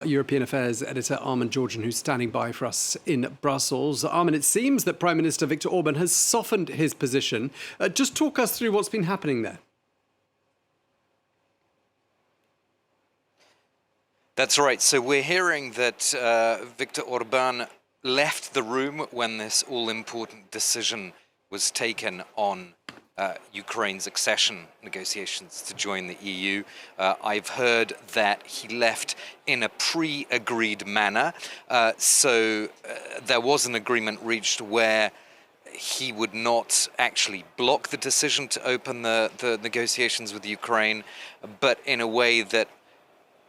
European Affairs editor Armin Georgian, who's standing by for us in Brussels. Armin, it seems that Prime Minister Viktor Orban has softened his position. Just talk us through what's been happening there. That's right. So we're hearing that Viktor Orban left the room when this all-important decision was taken on Ukraine's accession negotiations to join the EU. I've heard that he left in a pre-agreed manner. So there was an agreement reached where he would not actually block the decision to open the negotiations with Ukraine, but in a way that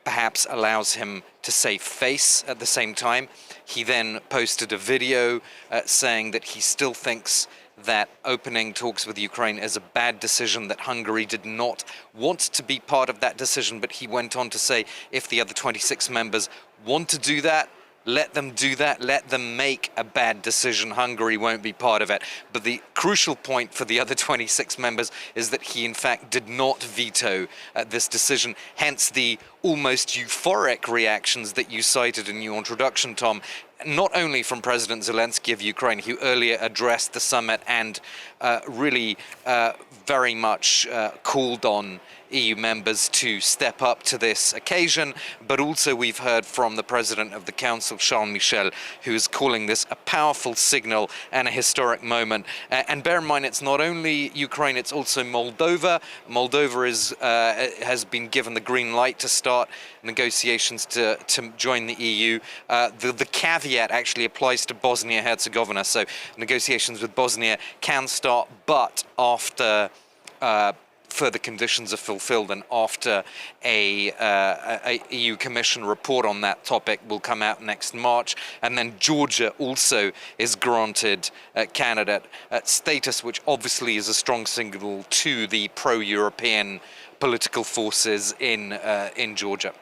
perhaps allows him to save face at the same time. He then posted a video saying that he still thinks that opening talks with Ukraine is a bad decision, that Hungary did not want to be part of that decision, but he went on to say if the other 26 members want to do that, let them do that, let them make a bad decision. Hungary won't be part of it. But the crucial point for the other 26 members is that he in fact did not veto this decision, hence the almost euphoric reactions that you cited in your introduction, Tom, not only from President Zelensky of Ukraine, who earlier addressed the summit and really very much called on EU members to step up to this occasion, but also we've heard from the President of the Council, Charles Michel, who is calling this a powerful signal and a historic moment. And bear in mind, it's not only Ukraine, it's also Moldova. Moldova has been given the green light to start negotiations to join the EU. The caveat actually applies to Bosnia-Herzegovina, so negotiations with Bosnia can start, but after further conditions are fulfilled and after a EU Commission report on that topic will come out next March. And then Georgia also is granted candidate status, which obviously is a strong signal to the pro-European political forces in Georgia.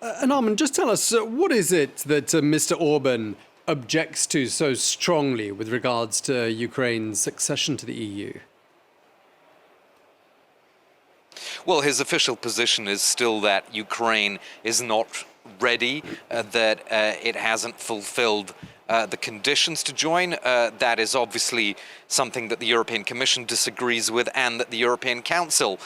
And Armin, just tell us, what is it that Mr. Orban objects to so strongly with regards to Ukraine's accession to the EU? Well, his official position is still that Ukraine is not ready, that it hasn't fulfilled the conditions to join. That is obviously something that the European Commission disagrees with and that the European Council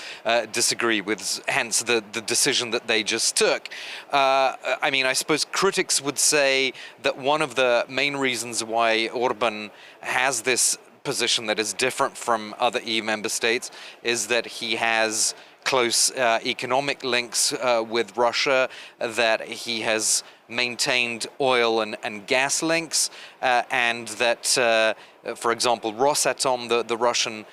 disagree with, hence the decision that they just took. I mean, I suppose critics would say that one of the main reasons why Orban has this position that is different from other EU member states is that he has close economic links with Russia, that he has maintained oil and gas links, and that, for example, Rosatom, the Russian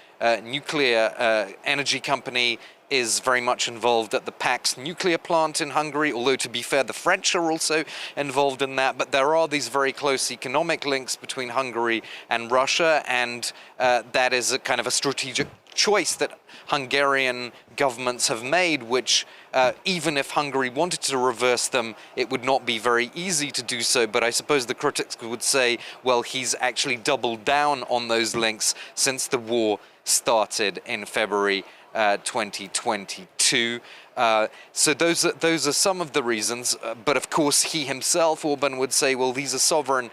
nuclear energy company, is very much involved at the Pax nuclear plant in Hungary, although to be fair, the French are also involved in that. But there are these very close economic links between Hungary and Russia, and that is a kind of a strategic choice that Hungarian governments have made, which even if Hungary wanted to reverse them, it would not be very easy to do so. But I suppose the critics would say, well, he's actually doubled down on those links since the war started in February 2022. So those are some of the reasons, but of course he himself, Orban, would say, well, these are sovereign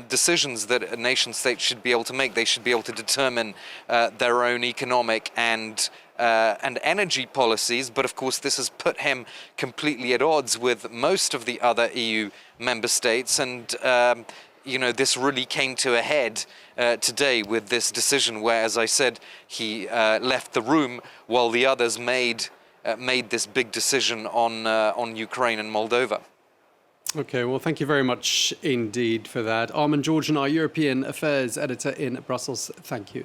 decisions that a nation state should be able to make. They should be able to determine their own economic and energy policies, but of course this has put him completely at odds with most of the other EU member states, and you know, this really came to a head today with this decision where, as I said, he left the room while the others made this big decision on Ukraine and Moldova. Okay, well, thank you very much indeed for that. Armin Georgian, our European Affairs editor in Brussels, thank you.